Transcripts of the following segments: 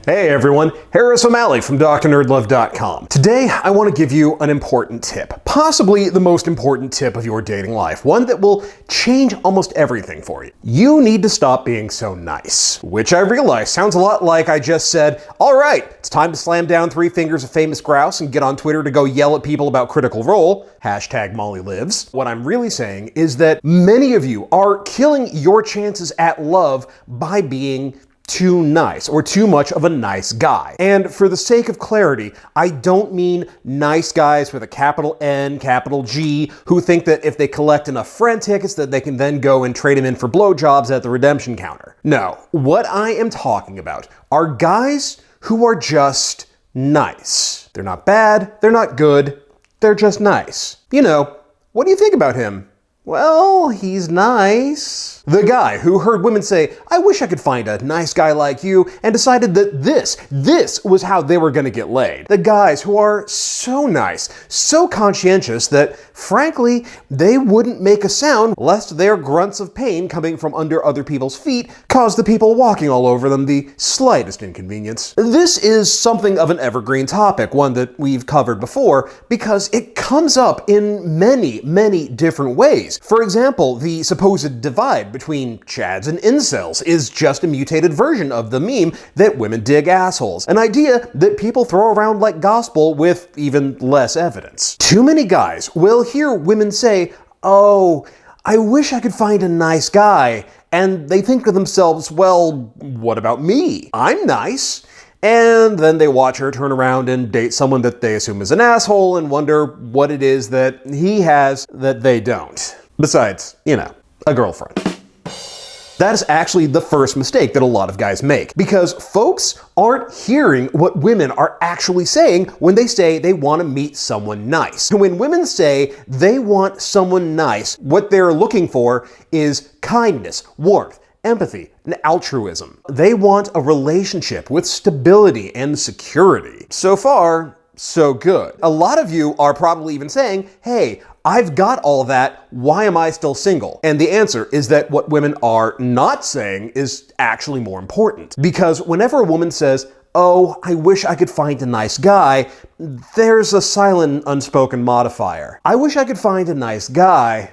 Hey everyone, Harris O'Malley from drnerdlove.com. Today I want to give you an important tip, possibly the most important tip of your dating life, one that will change almost everything for you. You need to stop being so nice, which I realize sounds a lot like I just said, alright, it's time to slam down 3 fingers of famous grouse and get on Twitter to go yell at people about Critical Role, #MollyLives. What I'm really saying is that many of you are killing your chances at love by being too nice or too much of a nice guy. And for the sake of clarity, I don't mean nice guys with a capital N, capital G, who think that if they collect enough friend tickets that they can then go and trade them in for blowjobs at the redemption counter. No, what I am talking about are guys who are just nice. They're not bad, they're not good, they're just nice. You know, what do you think about him? Well, he's nice. The guy who heard women say, I wish I could find a nice guy like you, and decided that this was how they were gonna get laid. The guys who are so nice, so conscientious that, frankly, they wouldn't make a sound lest their grunts of pain coming from under other people's feet cause the people walking all over them the slightest inconvenience. This is something of an evergreen topic, one that we've covered before, because it comes up in many, many different ways. For example, the supposed divide between chads and incels is just a mutated version of the meme that women dig assholes, an idea that people throw around like gospel with even less evidence. Too many guys will hear women say, oh, I wish I could find a nice guy, and they think to themselves, well, what about me? I'm nice. And then they watch her turn around and date someone that they assume is an asshole and wonder what it is that he has that they don't. Besides, you know, a girlfriend. That is actually the first mistake that a lot of guys make, because folks aren't hearing what women are actually saying when they say they want to meet someone nice. When women say they want someone nice, what they're looking for is kindness, warmth, empathy, and altruism. They want a relationship with stability and security. So far, so good. A lot of you are probably even saying, hey, I've got all that, why am I still single? And the answer is that what women are not saying is actually more important. Because whenever a woman says, oh, I wish I could find a nice guy, there's a silent, unspoken modifier. I wish I could find a nice guy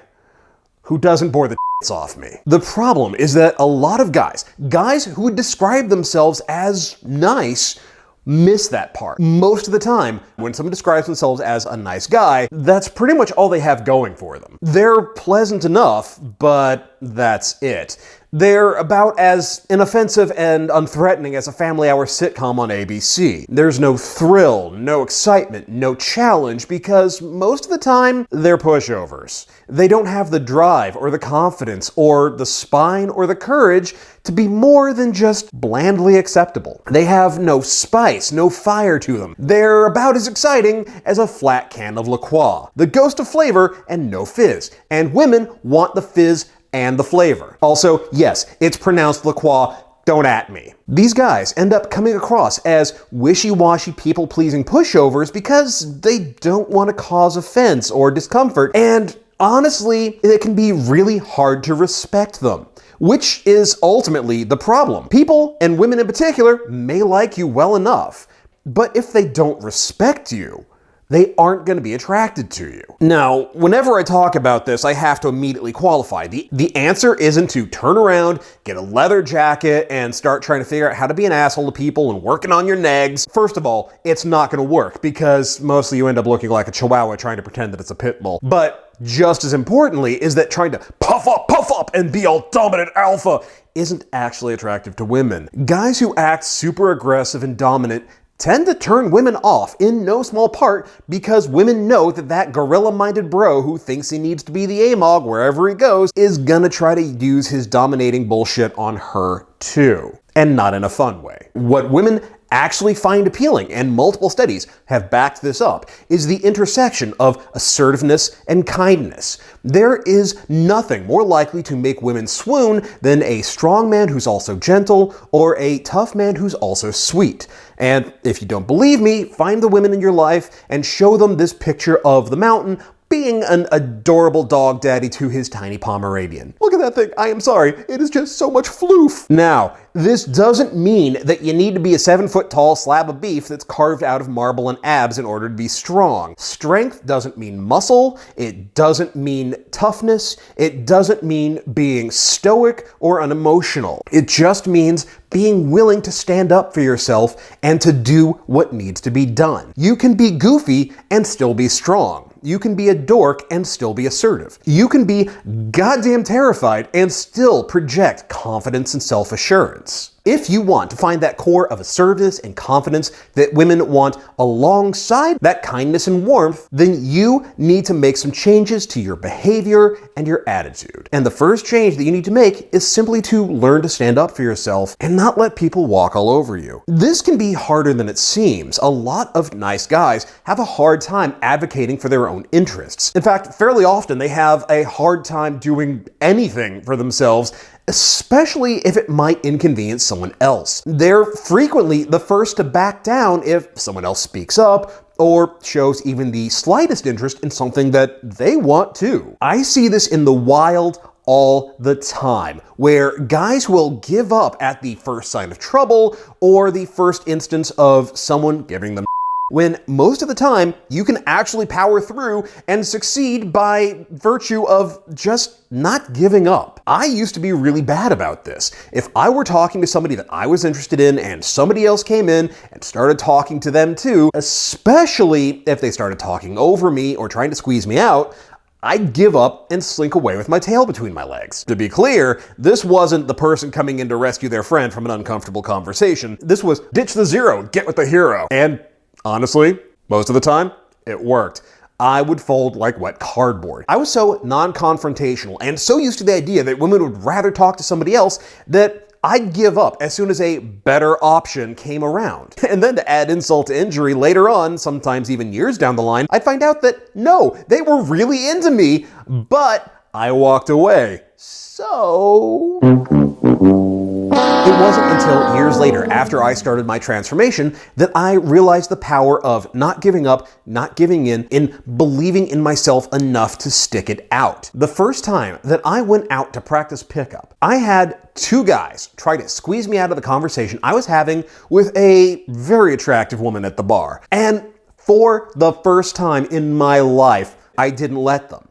who doesn't bore the off me. The problem is that a lot of guys who would describe themselves as nice, miss that part. Most of the time, when someone describes themselves as a nice guy, that's pretty much all they have going for them. They're pleasant enough, but that's it. They're about as inoffensive and unthreatening as a family hour sitcom on ABC. There's no thrill, no excitement, no challenge, because most of the time, they're pushovers. They don't have the drive or the confidence or the spine or the courage to be more than just blandly acceptable. They have no spice, no fire to them. They're about as exciting as a flat can of La Croix, the ghost of flavor and no fizz. And women want the fizz and the flavor. Also, yes, it's pronounced La Croix, don't at me. These guys end up coming across as wishy-washy people-pleasing pushovers because they don't want to cause offense or discomfort, and honestly, it can be really hard to respect them. Which is ultimately the problem. People, and women in particular, may like you well enough, but if they don't respect you, they aren't going to be attracted to you. Now, whenever I talk about this, I have to immediately qualify. The answer isn't to turn around, get a leather jacket, and start trying to figure out how to be an asshole to people and working on your negs. First of all, it's not going to work because mostly you end up looking like a chihuahua trying to pretend that it's a pit bull. But just as importantly is that trying to puff up, and be all dominant alpha isn't actually attractive to women. Guys who act super aggressive and dominant tend to turn women off, in no small part because women know that gorilla-minded bro who thinks he needs to be the AMOG wherever he goes is gonna try to use his dominating bullshit on her too. And not in a fun way. What women actually find appealing, and multiple studies have backed this up, is the intersection of assertiveness and kindness. There is nothing more likely to make women swoon than a strong man who's also gentle, or a tough man who's also sweet. And if you don't believe me, find the women in your life and show them this picture of the mountain being an adorable dog daddy to his tiny Pomeranian. Look at that thing. I am sorry. It is just so much floof. Now, this doesn't mean that you need to be a 7-foot tall slab of beef that's carved out of marble and abs in order to be strong. Strength doesn't mean muscle. It doesn't mean toughness. It doesn't mean being stoic or unemotional. It just means being willing to stand up for yourself and to do what needs to be done. You can be goofy and still be strong. You can be a dork and still be assertive. You can be goddamn terrified and still project confidence and self-assurance. If you want to find that core of assertiveness and confidence that women want alongside that kindness and warmth, then you need to make some changes to your behavior and your attitude. And the first change that you need to make is simply to learn to stand up for yourself and not let people walk all over you. This can be harder than it seems. A lot of nice guys have a hard time advocating for their own interests. In fact, fairly often they have a hard time doing anything for themselves, especially if it might inconvenience someone else. They're frequently the first to back down if someone else speaks up or shows even the slightest interest in something that they want too. I see this in the wild all the time, where guys will give up at the first sign of trouble or the first instance of someone giving them when most of the time you can actually power through and succeed by virtue of just not giving up. I used to be really bad about this. If I were talking to somebody that I was interested in and somebody else came in and started talking to them too, especially if they started talking over me or trying to squeeze me out, I'd give up and slink away with my tail between my legs. To be clear, this wasn't the person coming in to rescue their friend from an uncomfortable conversation. This was ditch the zero, get with the hero. And honestly, most of the time, it worked. I would fold like wet cardboard. I was so non-confrontational and so used to the idea that women would rather talk to somebody else that I'd give up as soon as a better option came around. And then to add insult to injury, later on, sometimes even years down the line, I'd find out that no, they were really into me, but I walked away. So it wasn't until years later, after I started my transformation, that I realized the power of not giving up, not giving in believing in myself enough to stick it out. The first time that I went out to practice pickup, I had 2 guys try to squeeze me out of the conversation I was having with a very attractive woman at the bar. And for the first time in my life, I didn't let them.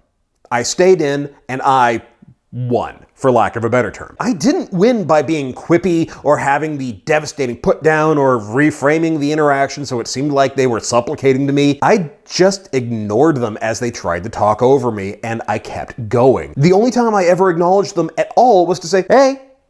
I stayed in and I won, for lack of a better term. I didn't win by being quippy or having the devastating put down or reframing the interaction so it seemed like they were supplicating to me. I just ignored them as they tried to talk over me, and I kept going. The only time I ever acknowledged them at all was to say,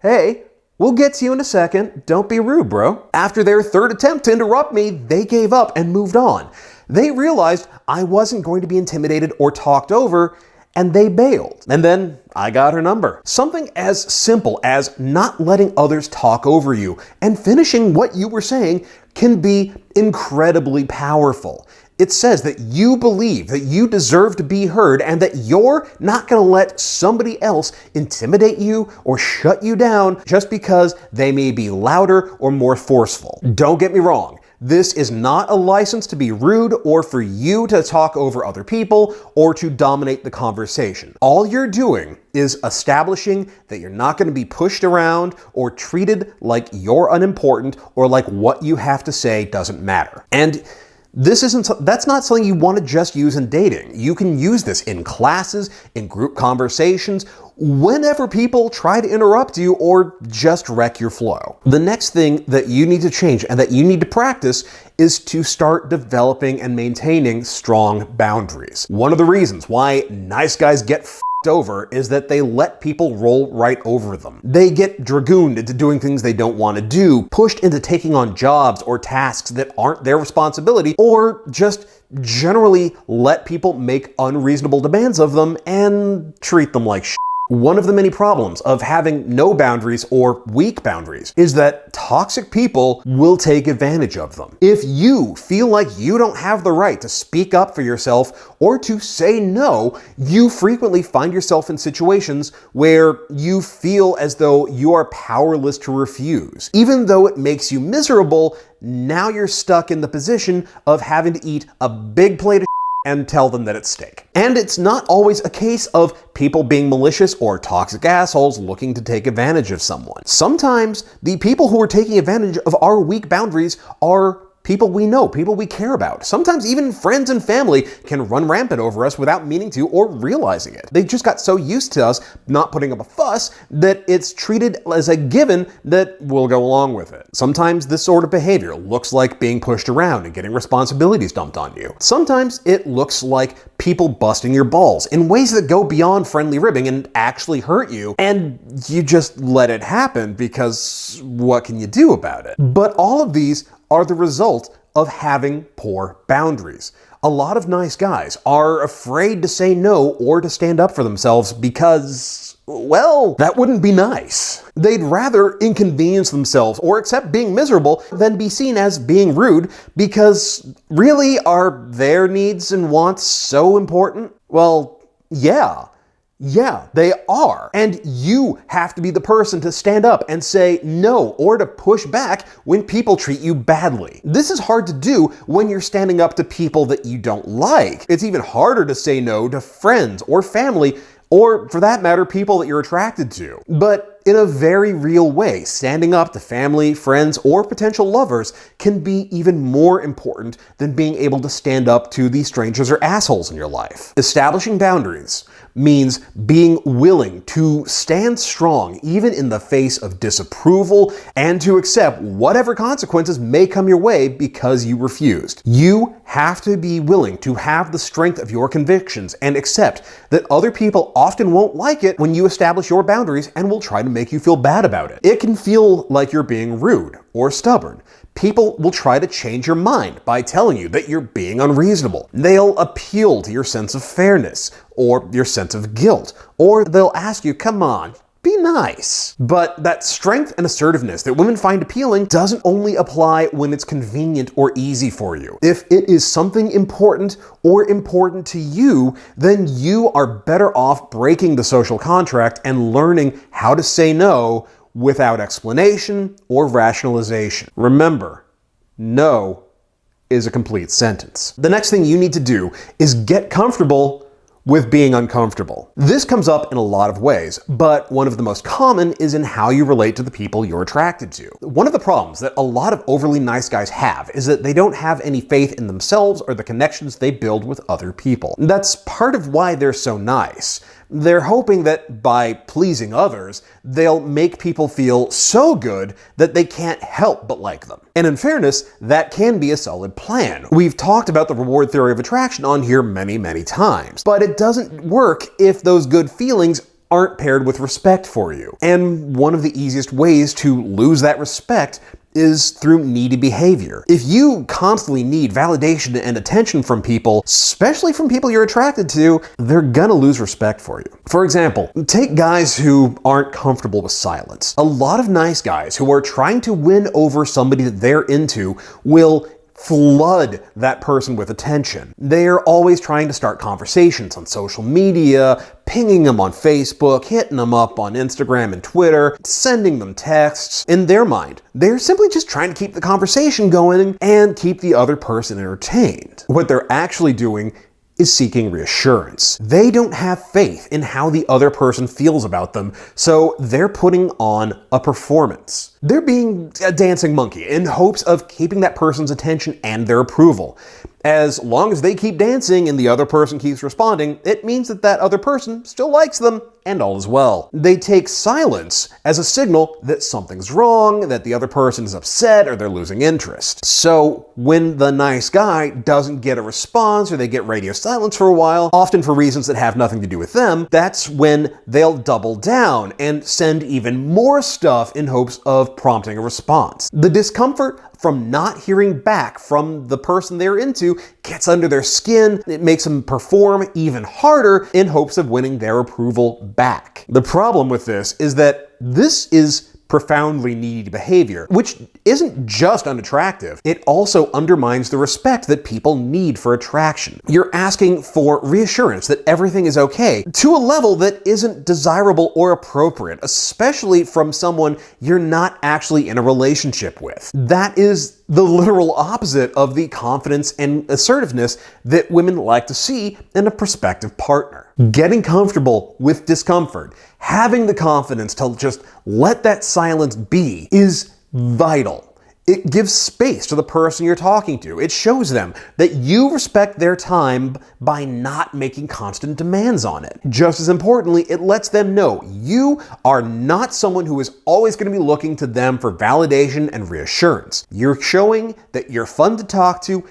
hey, we'll get to you in a second. Don't be rude, bro. After their third attempt to interrupt me, they gave up and moved on. They realized I wasn't going to be intimidated or talked over, and they bailed. And then I got her number. Something as simple as not letting others talk over you and finishing what you were saying can be incredibly powerful. It says that you believe that you deserve to be heard and that you're not going to let somebody else intimidate you or shut you down just because they may be louder or more forceful. Don't get me wrong. This is not a license to be rude or for you to talk over other people or to dominate the conversation. All you're doing is establishing that you're not going to be pushed around or treated like you're unimportant or like what you have to say doesn't matter. And that's not something you want to just use in dating. You can use this in classes, in group conversations, whenever people try to interrupt you or just wreck your flow. The next thing that you need to change and that you need to practice is to start developing and maintaining strong boundaries. One of the reasons why nice guys get f***ed over is that they let people roll right over them. They get dragooned into doing things they don't want to do, pushed into taking on jobs or tasks that aren't their responsibility, or just generally let people make unreasonable demands of them and treat them like shit. One of the many problems of having no boundaries or weak boundaries is that toxic people will take advantage of them. If you feel like you don't have the right to speak up for yourself or to say no, you frequently find yourself in situations where you feel as though you are powerless to refuse. Even though it makes you miserable, now you're stuck in the position of having to eat a big plate of and tell them that it's steak. And it's not always a case of people being malicious or toxic assholes looking to take advantage of someone. Sometimes the people who are taking advantage of our weak boundaries are people we know, people we care about. Sometimes even friends and family can run rampant over us without meaning to or realizing it. They just got so used to us not putting up a fuss that it's treated as a given that we'll go along with it. Sometimes this sort of behavior looks like being pushed around and getting responsibilities dumped on you. Sometimes it looks like people busting your balls in ways that go beyond friendly ribbing and actually hurt you, and you just let it happen because what can you do about it? But all of these are the result of having poor boundaries. A lot of nice guys are afraid to say no or to stand up for themselves because, well, that wouldn't be nice. They'd rather inconvenience themselves or accept being miserable than be seen as being rude because really, are their needs and wants so important? Well, yeah. Yeah, they are. And you have to be the person to stand up and say no or to push back when people treat you badly. This is hard to do when you're standing up to people that you don't like. It's even harder to say no to friends or family, or for that matter, people that you're attracted to. But in a very real way, standing up to family, friends, or potential lovers can be even more important than being able to stand up to the strangers or assholes in your life. Establishing boundaries means being willing to stand strong even in the face of disapproval and to accept whatever consequences may come your way because you refused. You have to be willing to have the strength of your convictions and accept that other people often won't like it when you establish your boundaries and will try to make you feel bad about it. It can feel like you're being rude or stubborn. People will try to change your mind by telling you that you're being unreasonable. They'll appeal to your sense of fairness or your sense of guilt, or they'll ask you, come on, be nice. But that strength and assertiveness that women find appealing doesn't only apply when it's convenient or easy for you. If it is something important or important to you, then you are better off breaking the social contract and learning how to say no without explanation or rationalization. Remember, no is a complete sentence. The next thing you need to do is get comfortable with being uncomfortable. This comes up in a lot of ways, but one of the most common is in how you relate to the people you're attracted to. One of the problems that a lot of overly nice guys have is that they don't have any faith in themselves or the connections they build with other people. That's part of why they're so nice. They're hoping that by pleasing others, they'll make people feel so good that they can't help but like them. And in fairness, that can be a solid plan. We've talked about the reward theory of attraction on here many, many times, but it doesn't work if those good feelings aren't paired with respect for you. And one of the easiest ways to lose that respect is through needy behavior. If you constantly need validation and attention from people, especially from people you're attracted to, they're gonna lose respect for you. For example, take guys who aren't comfortable with silence. A lot of nice guys who are trying to win over somebody that they're into will flood that person with attention. They're always trying to start conversations on social media, pinging them on Facebook, hitting them up on Instagram and Twitter, sending them texts. In their mind, they're simply just trying to keep the conversation going and keep the other person entertained. What they're actually doing is seeking reassurance. They don't have faith in how the other person feels about them, so they're putting on a performance. They're being a dancing monkey in hopes of keeping that person's attention and their approval. As long as they keep dancing and the other person keeps responding, it means that that other person still likes them, and all is well. They take silence as a signal that something's wrong, that the other person is upset, or they're losing interest. So when the nice guy doesn't get a response or they get radio silence for a while, often for reasons that have nothing to do with them, that's when they'll double down and send even more stuff in hopes of prompting a response. The discomfort from not hearing back from the person they're into gets under their skin. It makes them perform even harder in hopes of winning their approval back. The problem with this is that this is profoundly needy behavior, which isn't just unattractive, it also undermines the respect that people need for attraction. You're asking for reassurance that everything is okay to a level that isn't desirable or appropriate, especially from someone you're not actually in a relationship with. That is the literal opposite of the confidence and assertiveness that women like to see in a prospective partner. Getting comfortable with discomfort, having the confidence to just let that silence be, is vital. It gives space to the person you're talking to. It shows them that you respect their time by not making constant demands on it. Just as importantly, it lets them know you are not someone who is always going to be looking to them for validation and reassurance. You're showing that you're fun to talk to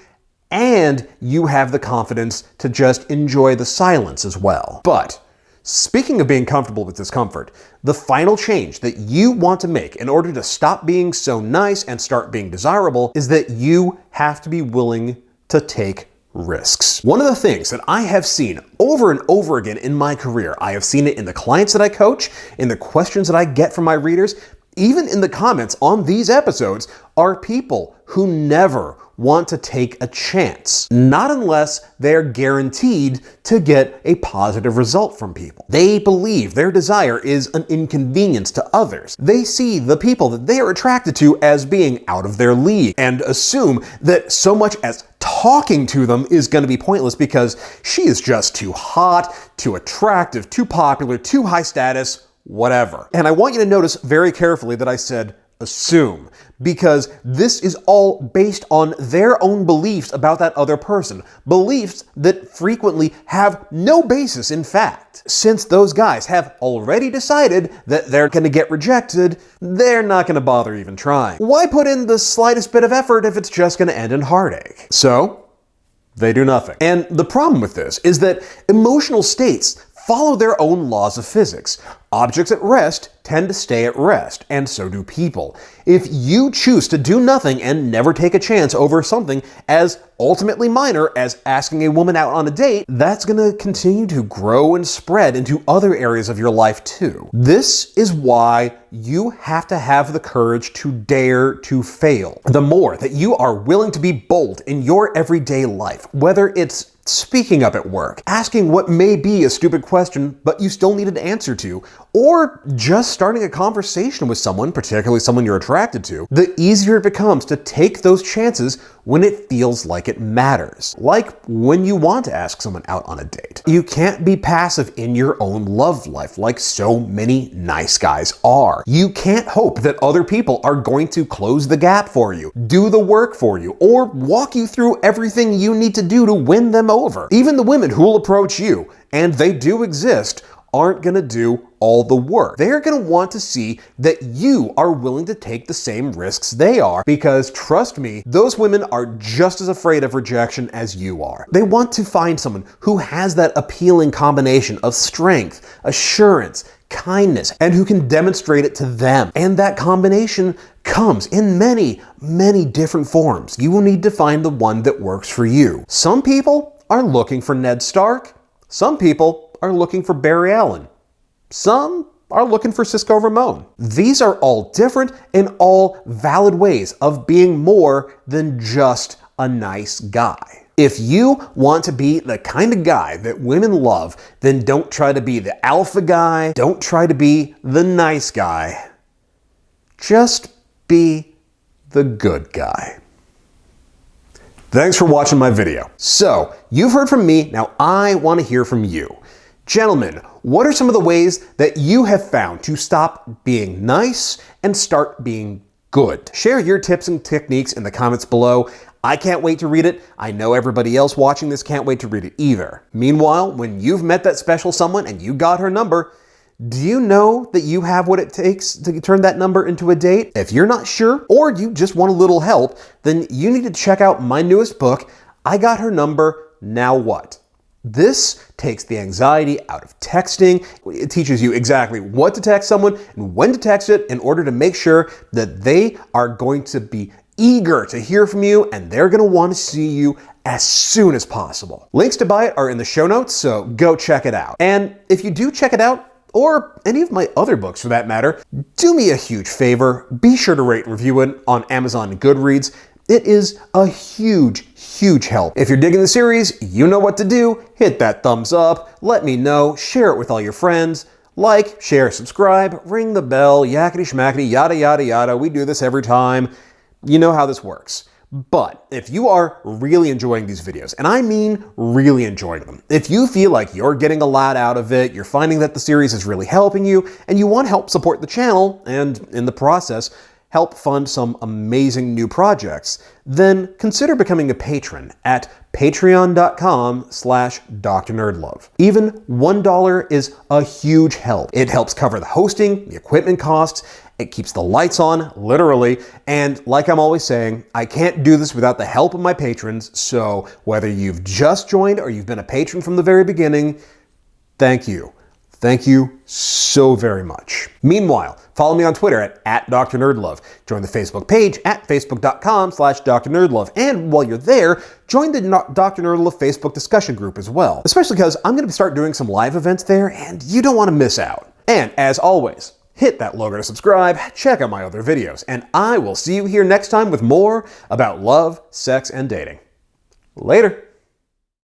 and you have the confidence to just enjoy the silence as well. But speaking of being comfortable with discomfort, the final change that you want to make in order to stop being so nice and start being desirable is that you have to be willing to take risks. One of the things that I have seen over and over again in my career, I have seen it in the clients that I coach, in the questions that I get from my readers, even in the comments on these episodes, are people who never want to take a chance, not unless they're guaranteed to get a positive result from people. They believe their desire is an inconvenience to others. They see the people that they are attracted to as being out of their league and assume that so much as talking to them is going to be pointless because she is just too hot, too attractive, too popular, too high status, whatever. And I want you to notice very carefully that I said assume, because this is all based on their own beliefs about that other person. Beliefs that frequently have no basis in fact. Since those guys have already decided that they're going to get rejected, they're not going to bother even trying. Why put in the slightest bit of effort if it's just going to end in heartache? So they do nothing. And the problem with this is that emotional states follow their own laws of physics. Objects at rest tend to stay at rest, and so do people. If you choose to do nothing and never take a chance over something as ultimately minor as asking a woman out on a date, that's going to continue to grow and spread into other areas of your life too. This is why you have to have the courage to dare to fail. The more that you are willing to be bold in your everyday life, whether it's speaking up at work, asking what may be a stupid question but you still need an answer to, or just starting a conversation with someone, particularly someone you're attracted to, the easier it becomes to take those chances when it feels like it matters. Like when you want to ask someone out on a date. You can't be passive in your own love life like so many nice guys are. You can't hope that other people are going to close the gap for you, do the work for you, or walk you through everything you need to do to win them over. Even the women who will approach you, and they do exist, aren't going to do all the work. They're going to want to see that you are willing to take the same risks they are, because trust me, those women are just as afraid of rejection as you are. They want to find someone who has that appealing combination of strength, assurance, kindness, and who can demonstrate it to them. And that combination comes in many, many different forms. You will need to find the one that works for you. Some people are looking for Ned Stark. Some people are looking for Barry Allen. Some are looking for Cisco Ramon. These are all different and all valid ways of being more than just a nice guy. If you want to be the kind of guy that women love, then don't try to be the alpha guy. Don't try to be the nice guy. Just be the good guy. Thanks for watching my video. So, you've heard from me, now I want to hear from you. Gentlemen, what are some of the ways that you have found to stop being nice and start being good? Share your tips and techniques in the comments below. I can't wait to read it. I know everybody else watching this can't wait to read it either. Meanwhile, when you've met that special someone and you got her number, do you know that you have what it takes to turn that number into a date? If you're not sure, or you just want a little help, then you need to check out my newest book, I Got Her Number, Now What? This takes the anxiety out of texting. It teaches you exactly what to text someone and when to text it in order to make sure that they are going to be eager to hear from you and they're going to want to see you as soon as possible. Links to buy it are in the show notes, so go check it out. And if you do check it out, or any of my other books for that matter, do me a huge favor. Be sure to rate and review it on Amazon and Goodreads. It is a huge, huge help. If you're digging the series, you know what to do. Hit that thumbs up, let me know, share it with all your friends. Like, share, subscribe, ring the bell, yakety schmackety, yada yada yada. We do this every time. You know how this works. But if you are really enjoying these videos, and I mean really enjoying them, if you feel like you're getting a lot out of it, you're finding that the series is really helping you, and you want to help support the channel, and in the process, help fund some amazing new projects, then consider becoming a patron at patreon.com/drnerdlove. Even $1 is a huge help. It helps cover the hosting, the equipment costs, it keeps the lights on, literally, and like I'm always saying, I can't do this without the help of my patrons, so whether you've just joined or you've been a patron from the very beginning, thank you. Thank you so very much. Meanwhile, follow me on Twitter at @DrNerdLove. Join the Facebook page at facebook.com/DrNerdLove. And while you're there, join the Dr. Nerdlove Facebook discussion group as well. Especially because I'm going to start doing some live events there and you don't want to miss out. And as always, hit that logo to subscribe, check out my other videos, and I will see you here next time with more about love, sex, and dating. Later.